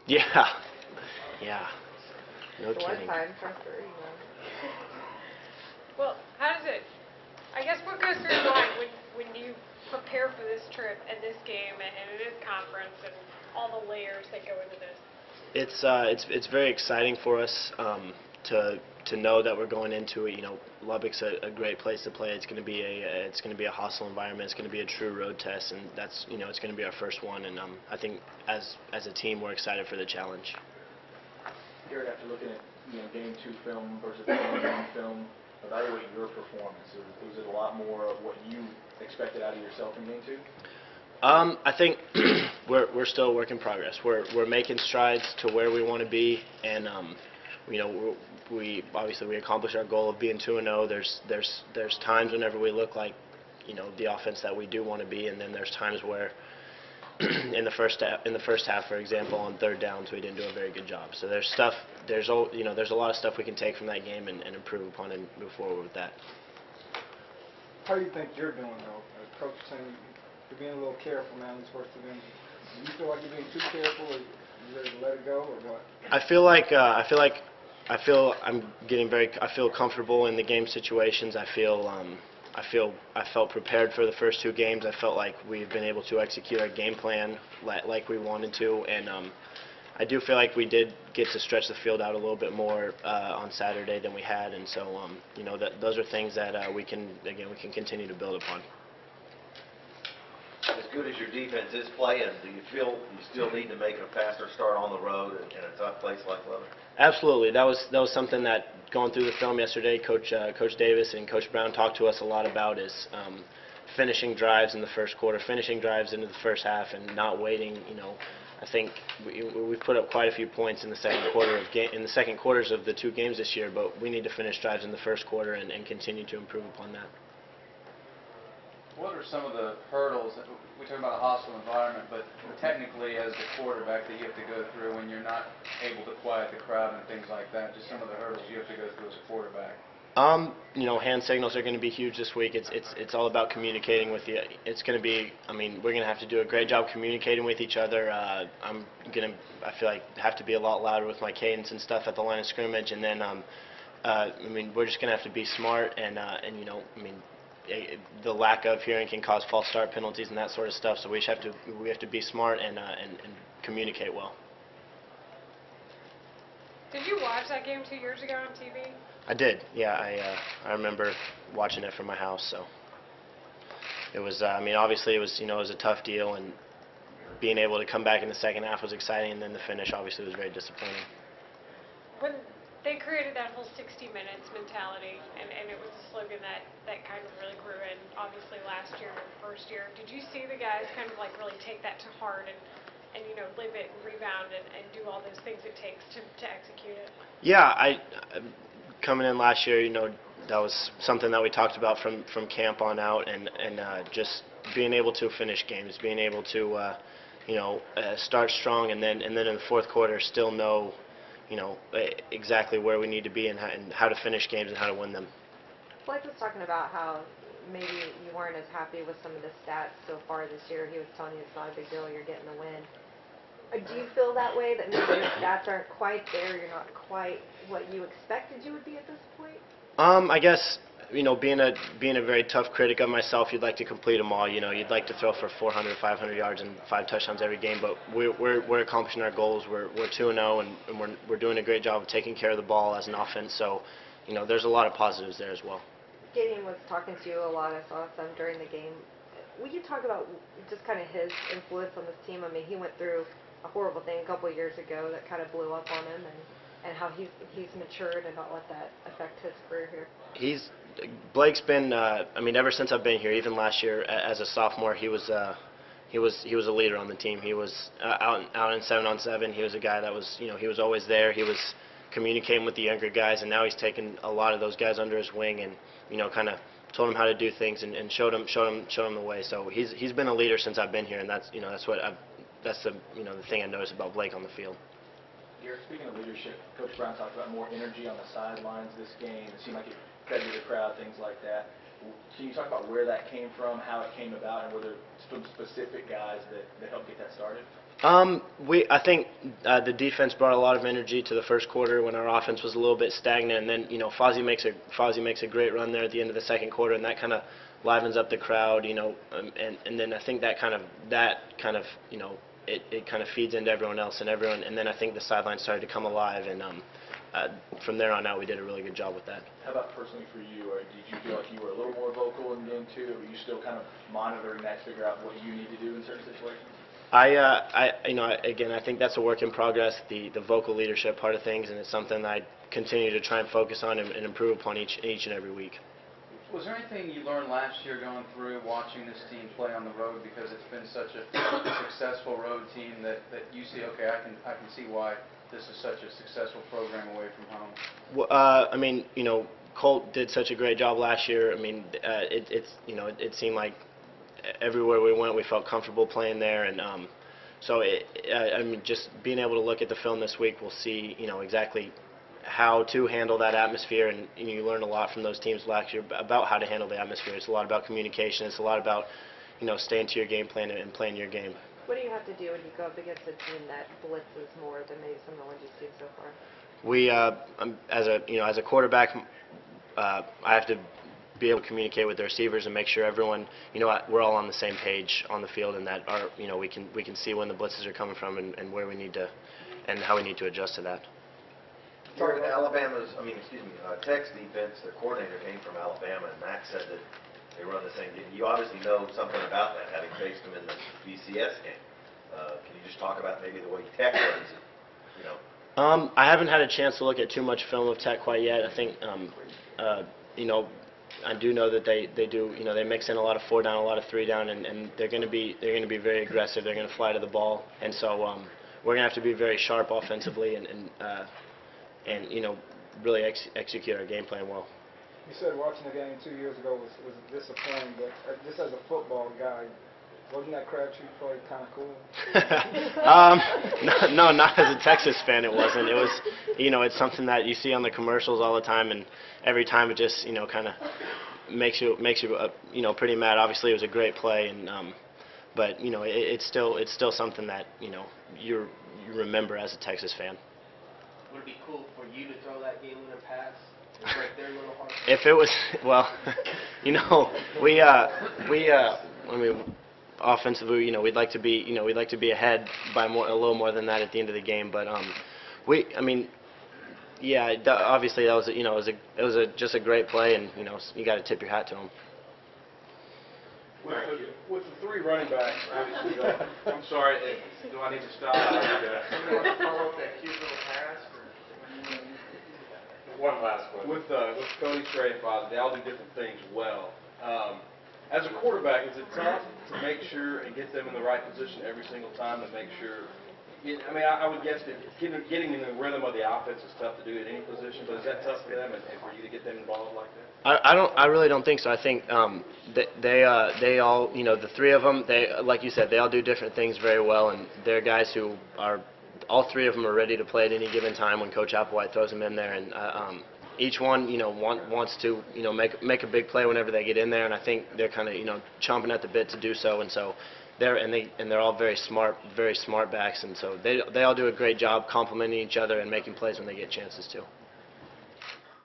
Yeah. Yeah. No The one kidding. time for sure, Well, how does it, I guess what goes through your mind when you prepare for this trip and this game and this conference and all the layers that go into this? It's very exciting for us to know that we're going into it. Lubbock's a great place to play. It's going to be a hostile environment. It's going to be a true road test, and that's it's going to be our first one. And I think as a team, we're excited for the challenge. Garrett, after looking at Game 2 film versus Game 1 film, evaluate your performance. Was it a lot more of what you expected out of yourself in Game 2? I think we're still a work in progress. We're making strides to where we want to be, and we obviously accomplished our goal of being 2-0. There's times whenever we look like the offense that we do want to be, and then there's times where in the first half, for example, on third downs, we didn't do a very good job. So there's a lot of stuff we can take from that game and improve upon and move forward with that. How do you think you're doing, though? Coach saying you're being a little careful now in this first two games. Do you feel like you're being too careful, or you ready to let it go, or what? I feel comfortable in the game situations. I felt prepared for the first two games. I felt like we've been able to execute our game plan like we wanted to, and I do feel like we did get to stretch the field out a little bit more on Saturday than we had, and so those are things that we can continue to build upon. As good as your defense is playing, do you feel you still need to make a faster start on the road in a tough place like Lubbock? Absolutely. That was something that, going through the film yesterday, Coach Davis and Coach Brown talked to us a lot about, is finishing drives in the first quarter, finishing drives into the first half, and not waiting. I think we've put up quite a few points in the second quarters of the two games this year, but we need to finish drives in the first quarter and continue to improve upon that. What are some of the hurdles? We talk about a hostile environment, but technically as the quarterback that you have to go through when you're not able to quiet the crowd and things like that, just some of the hurdles you have to go through as a quarterback? Hand signals are going to be huge this week. It's all about communicating with you. It's going to be, we're going to have to do a great job communicating with each other. I feel like have to be a lot louder with my cadence and stuff at the line of scrimmage, and then we're just going to have to be smart the lack of hearing can cause false start penalties and that sort of stuff. So we have to be smart and communicate well. Did you watch that game 2 years ago on TV? I did. Yeah, I remember watching it from my house. So it was. Obviously it was. It was a tough deal, and being able to come back in the second half was exciting, and then the finish obviously was very disappointing. When they created that whole 60 minutes mentality, and it was a slogan that kind of really grew in, obviously, last year and first year. Did you see the guys kind of really take that to heart and live it and rebound and do all those things it takes to execute it? Yeah, coming in last year, that was something that we talked about from camp on out, and just being able to finish games, being able to start strong, and then in the fourth quarter still know exactly where we need to be and how to finish games and how to win them. Blake was talking about how maybe you weren't as happy with some of the stats so far this year. He was telling you it's not a big deal, you're getting the win. Do you feel that way, that maybe your stats aren't quite there, you're not quite what you expected you would be at this point? I guess, being a very tough critic of myself, you'd like to complete them all. You'd like to throw for 400, 500 yards and 5 touchdowns every game, but we're accomplishing our goals. We're 2-0, and we're doing a great job of taking care of the ball as an offense. So, there's a lot of positives there as well. Gideon was talking to you a lot. I saw some during the game. Will you talk about just kind of his influence on this team? He went through a horrible thing a couple of years ago that kind of blew up on him, and how he's matured and not let that affect his career here. Blake's been, ever since I've been here, even last year as a sophomore, he was a leader on the team. He was out in 7-on-7. He was a guy that was, he was always there. He was communicating with the younger guys, and now he's taken a lot of those guys under his wing and, kind of told them how to do things and showed them the way. So he's been a leader since I've been here, and that's the thing I noticed about Blake on the field. Garrett, speaking of leadership, Coach Brown talked about more energy on the sidelines this game. It seemed like it fed to the crowd, things like that. Can you talk about where that came from, how it came about, and were there some specific guys that helped get that started? I think the defense brought a lot of energy to the first quarter when our offense was a little bit stagnant, and then Fozzie makes a great run there at the end of the second quarter, and that kind of livens up the crowd, and then I think that kind of it kind of feeds into everyone else, and then I think the sidelines started to come alive, and from there on out we did a really good job with that. How about personally for you? Or did you feel like you were a little more vocal in game two, or were you still kind of monitoring that to figure out what you need to do in certain situations? Again, I think that's a work in progress, the vocal leadership part of things, and it's something that I continue to try and focus on and improve upon each and every week. Was there anything you learned last year going through watching this team play on the road, because it's been such a successful road team that you see, okay, I can see why this is such a successful program away from home? Well, Colt did such a great job last year. It seemed like everywhere we went, we felt comfortable playing there, and just being able to look at the film this week, we'll see, exactly how to handle that atmosphere, and you learn a lot from those teams last year about how to handle the atmosphere. It's a lot about communication. It's a lot about, staying to your game plan and playing your game. What do you have to do when you go up against a team that blitzes more than maybe some of the ones you've seen so far? We, as a quarterback, I have to be able to communicate with the receivers and make sure everyone, we're all on the same page on the field, and that we can see when the blitzes are coming from and where we need to, and how we need to adjust to that. Talking to Tech's defense, their coordinator came from Alabama, and Matt said that they run the same game. You obviously know something about that, having faced them in the BCS game. Can you just talk about maybe the way Tech runs it? I haven't had a chance to look at too much film of Tech quite yet. I think, I do know that they do. They mix in a lot of 4-down, a lot of 3-down, and they're going to be very aggressive. They're going to fly to the ball, and so we're going to have to be very sharp offensively and really execute our game plan well. You said watching the game 2 years ago was disappointing, but just as a football guy, wasn't that Crabtree play kind of cool? No, not as a Texas fan. It wasn't. It was, it's something that you see on the commercials all the time, and every time it just, kind of makes you, pretty mad. Obviously, it was a great play, and but it's still something that you remember as a Texas fan. Would it be cool for you to throw that game-winner pass and break their little heart? If it was, well, offensively, we'd like to be ahead by a little more than that at the end of the game. But obviously that was, it was just a great play, and you got to tip your hat to them. With the three running backs, obviously, I'm sorry, do I need to stop? Follow up that cute little pass? One last one. With Cody, Trey, and Fozzie, they all do different things well. As a quarterback, is it tough to make sure and get them in the right position every single time to make sure? I would guess that getting in the rhythm of the offense is tough to do at any position, but is that tough for them and for you to get them involved like that? I really don't think so. I think they all, the three of them, like you said, they all do different things very well, and they're guys who are, all three of them are ready to play at any given time when Coach Applewhite throws them in there, and each one, wants to, make a big play whenever they get in there, and I think they're kind of, chomping at the bit to do so, and so they're all very smart backs, and so they all do a great job complimenting each other and making plays when they get chances to.